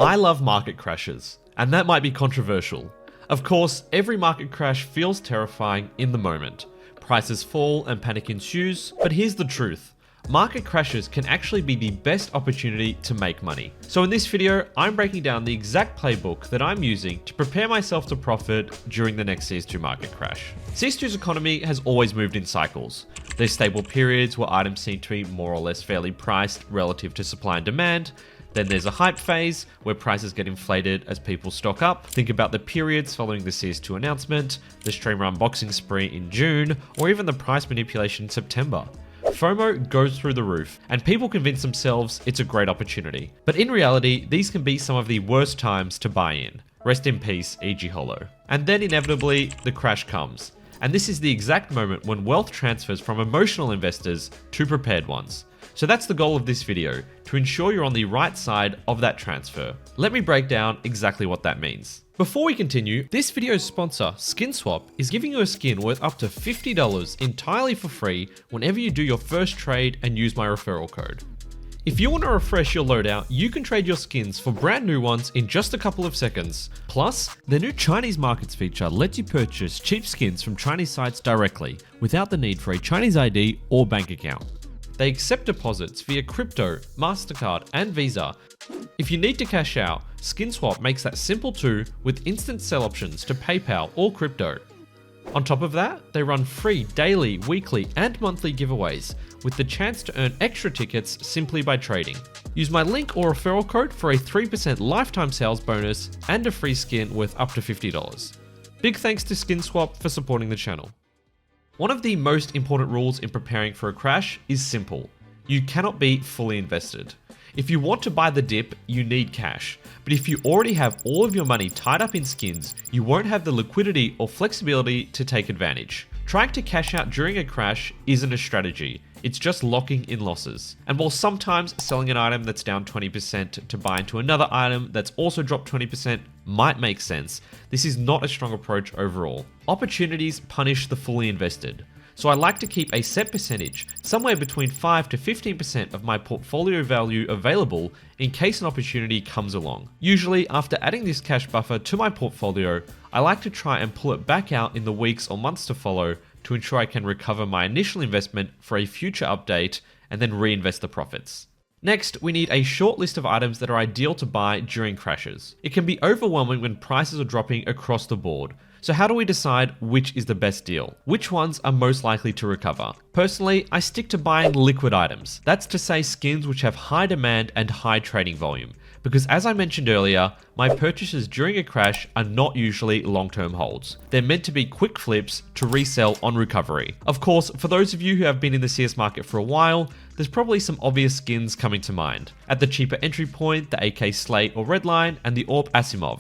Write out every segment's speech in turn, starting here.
I love market crashes, and that might be controversial. Of course, every market crash feels terrifying in the moment. Prices fall and panic ensues, but here's the truth. Market crashes can actually be the best opportunity to make money. So in this video, I'm breaking down the exact playbook that I'm using to prepare myself to profit during the next CS2 market crash. CS2's economy has always moved in cycles. There's stable periods where items seem to be more or less fairly priced relative to supply and demand. Then there's a hype phase where prices get inflated as people stock up. Think about the periods following the CS2 announcement, the streamer unboxing spree in June, or even the price manipulation in September. FOMO goes through the roof, and people convince themselves it's a great opportunity. But in reality, these can be some of the worst times to buy in. Rest in peace, E.G. Hollow. And then inevitably, the crash comes. And this is the exact moment when wealth transfers from emotional investors to prepared ones. So that's the goal of this video, to ensure you're on the right side of that transfer. Let me break down exactly what that means. Before we continue, this video's sponsor, SkinSwap, is giving you a skin worth up to $50 entirely for free whenever you do your first trade and use my referral code. If you want to refresh your loadout, you can trade your skins for brand new ones in just a couple of seconds. Plus, the new Chinese markets feature lets you purchase cheap skins from Chinese sites directly, without the need for a Chinese ID or bank account. They accept deposits via crypto, MasterCard, and Visa. If you need to cash out, SkinSwap makes that simple too, with instant sell options to PayPal or crypto. On top of that, they run free daily, weekly, and monthly giveaways, with the chance to earn extra tickets simply by trading. Use my link or referral code for a 3% lifetime sales bonus and a free skin worth up to $50. Big thanks to SkinSwap for supporting the channel. One of the most important rules in preparing for a crash is simple. You cannot be fully invested. If you want to buy the dip, you need cash. But if you already have all of your money tied up in skins, you won't have the liquidity or flexibility to take advantage. Trying to cash out during a crash isn't a strategy. It's just locking in losses. And while sometimes selling an item that's down 20% to buy into another item that's also dropped 20% might make sense, this is not a strong approach overall. Opportunities punish the fully invested. So I like to keep a set percentage, somewhere between 5 to 15% of my portfolio value available in case an opportunity comes along. Usually after adding this cash buffer to my portfolio, I like to try and pull it back out in the weeks or months to follow to ensure I can recover my initial investment for a future update and then reinvest the profits. Next, we need a short list of items that are ideal to buy during crashes. It can be overwhelming when prices are dropping across the board. So how do we decide which is the best deal? Which ones are most likely to recover? Personally, I stick to buying liquid items. That's to say skins which have high demand and high trading volume. Because as I mentioned earlier, my purchases during a crash are not usually long-term holds. They're meant to be quick flips to resell on recovery. Of course, for those of you who have been in the CS market for a while, there's probably some obvious skins coming to mind. At the cheaper entry point, the AK Slate or Redline and the AWP Asimov.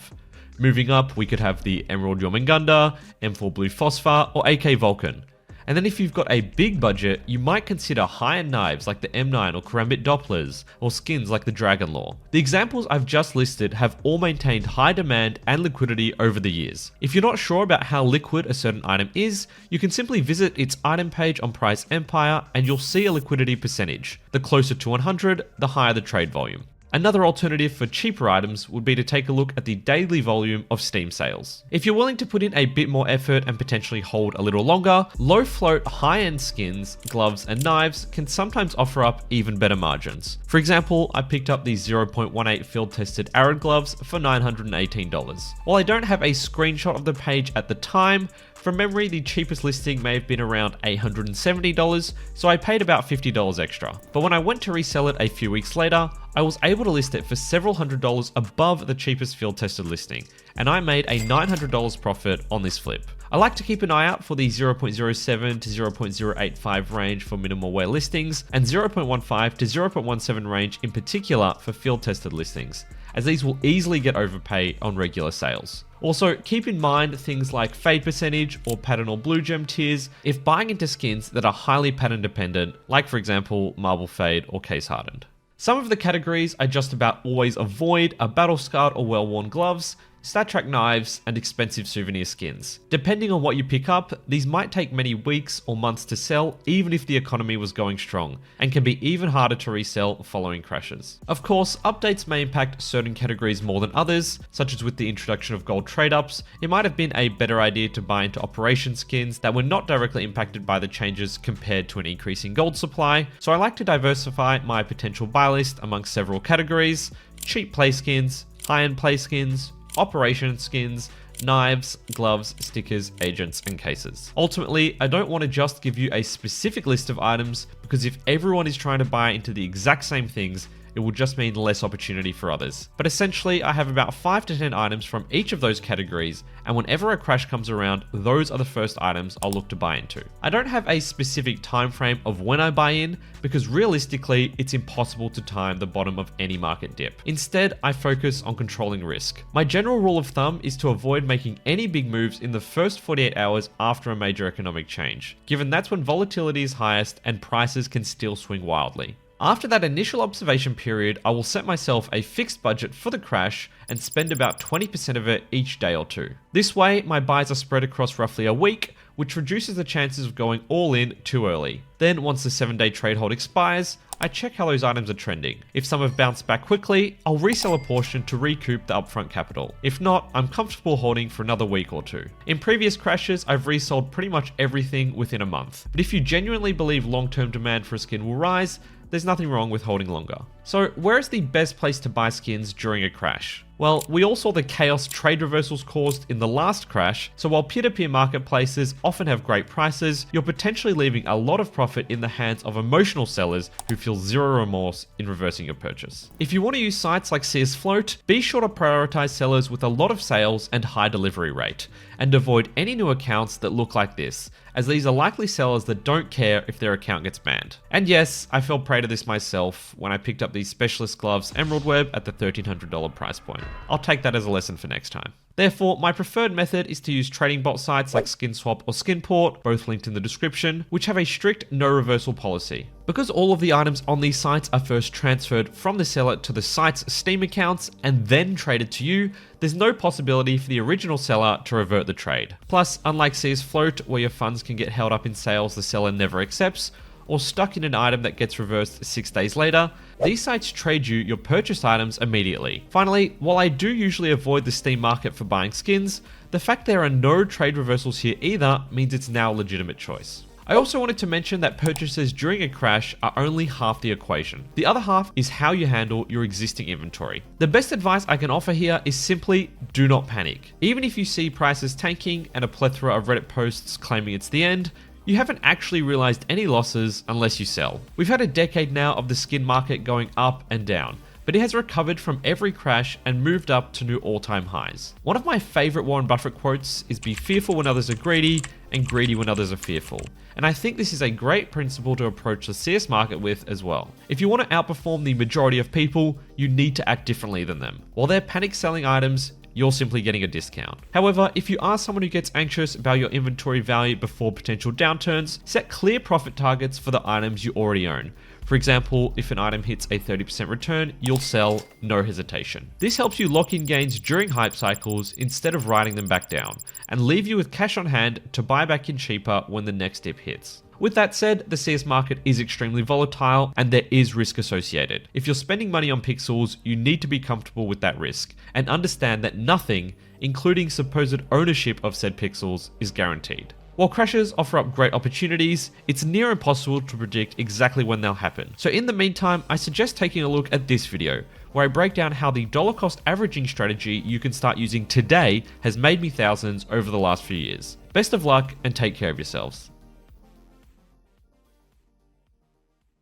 Moving up, we could have the Emerald Jormungandr, M4 Blue Phosphor, or AK Vulcan. And then if you've got a big budget, you might consider high-end knives like the M9 or Karambit Dopplers, or skins like the Dragon Law. The examples I've just listed have all maintained high demand and liquidity over the years. If you're not sure about how liquid a certain item is, you can simply visit its item page on Price Empire and you'll see a liquidity percentage. The closer to 100, the higher the trade volume. Another alternative for cheaper items would be to take a look at the daily volume of Steam sales. If you're willing to put in a bit more effort and potentially hold a little longer, low float high-end skins, gloves and knives can sometimes offer up even better margins. For example, I picked up the 0.18 field tested Arid gloves for $918. While I don't have a screenshot of the page at the time, from memory, the cheapest listing may have been around $870, so I paid about $50 extra. But when I went to resell it a few weeks later, I was able to list it for several $100s above the cheapest field tested listing, and I made a $900 profit on this flip. I like to keep an eye out for the 0.07 to 0.085 range for minimal wear listings, and 0.15 to 0.17 range in particular for field tested listings, as these will easily get overpaid on regular sales. Also, keep in mind things like fade percentage or pattern or blue gem tiers if buying into skins that are highly pattern dependent, like for example marble fade or case hardened. Some of the categories I just about always avoid are battle scarred or well-worn gloves, StatTrack knives, and expensive souvenir skins. Depending on what you pick up, these might take many weeks or months to sell even if the economy was going strong, and can be even harder to resell following crashes. Of course, updates may impact certain categories more than others, such as with the introduction of gold trade-ups. It might have been a better idea to buy into operation skins that were not directly impacted by the changes compared to an increasing gold supply, so I like to diversify my potential buy list among several categories: cheap play skins, high-end play skins, operation skins, knives, gloves, stickers, agents, and cases. Ultimately, I don't want to just give you a specific list of items, because if everyone is trying to buy into the exact same things, it will just mean less opportunity for others. But essentially, I have about 5 to 10 items from each of those categories, and whenever a crash comes around, those are the first items I'll look to buy into. I don't have a specific time frame of when I buy in, because realistically, it's impossible to time the bottom of any market dip. Instead, I focus on controlling risk. My general rule of thumb is to avoid making any big moves in the first 48 hours after a major economic change, given that's when volatility is highest and prices can still swing wildly. After that initial observation period, I will set myself a fixed budget for the crash and spend about 20% of it each day or two. This way, my buys are spread across roughly a week, which reduces the chances of going all in too early. Then, once the 7-day trade hold expires, I check how those items are trending. If some have bounced back quickly, I'll resell a portion to recoup the upfront capital. If not, I'm comfortable holding for another week or two. In previous crashes, I've resold pretty much everything within a month. But if you genuinely believe long-term demand for a skin will rise, there's nothing wrong with holding longer. So where is the best place to buy skins during a crash? Well, we all saw the chaos trade reversals caused in the last crash, so while peer-to-peer marketplaces often have great prices, you're potentially leaving a lot of profit in the hands of emotional sellers who feel zero remorse in reversing your purchase. If you want to use sites like CS Float, be sure to prioritize sellers with a lot of sales and high delivery rate, and avoid any new accounts that look like this, as these are likely sellers that don't care if their account gets banned. And yes, I fell prey to this myself when I picked up these specialist gloves Emerald Web at the $1,300 price point. I'll take that as a lesson for next time. Therefore, my preferred method is to use trading bot sites like SkinSwap or Skinport, both linked in the description, which have a strict no reversal policy. Because all of the items on these sites are first transferred from the seller to the site's Steam accounts and then traded to you, there's no possibility for the original seller to revert the trade. Plus, unlike CS Float, where your funds can get held up in sales the seller never accepts, or stuck in an item that gets reversed 6 days later, these sites trade you your purchased items immediately. Finally, while I do usually avoid the Steam market for buying skins, the fact there are no trade reversals here either means it's now a legitimate choice. I also wanted to mention that purchases during a crash are only half the equation. The other half is how you handle your existing inventory. The best advice I can offer here is simply do not panic. Even if you see prices tanking and a plethora of Reddit posts claiming it's the end, you haven't actually realized any losses unless you sell. We've had a decade now of the skin market going up and down, but it has recovered from every crash and moved up to new all-time highs. One of my favorite Warren Buffett quotes is be fearful when others are greedy and greedy when others are fearful. And I think this is a great principle to approach the CS market with as well. If you want to outperform the majority of people, you need to act differently than them. While they're panic selling items, you're simply getting a discount. However, if you are someone who gets anxious about your inventory value before potential downturns, set clear profit targets for the items you already own. For example, if an item hits a 30% return, you'll sell, no hesitation. This helps you lock in gains during hype cycles instead of riding them back down, and leave you with cash on hand to buy back in cheaper when the next dip hits. With that said, the CS market is extremely volatile and there is risk associated. If you're spending money on pixels, you need to be comfortable with that risk and understand that nothing, including supposed ownership of said pixels, is guaranteed. While crashes offer up great opportunities, it's near impossible to predict exactly when they'll happen. So in the meantime, I suggest taking a look at this video, where I break down how the dollar cost averaging strategy you can start using today has made me thousands over the last few years. Best of luck and take care of yourselves.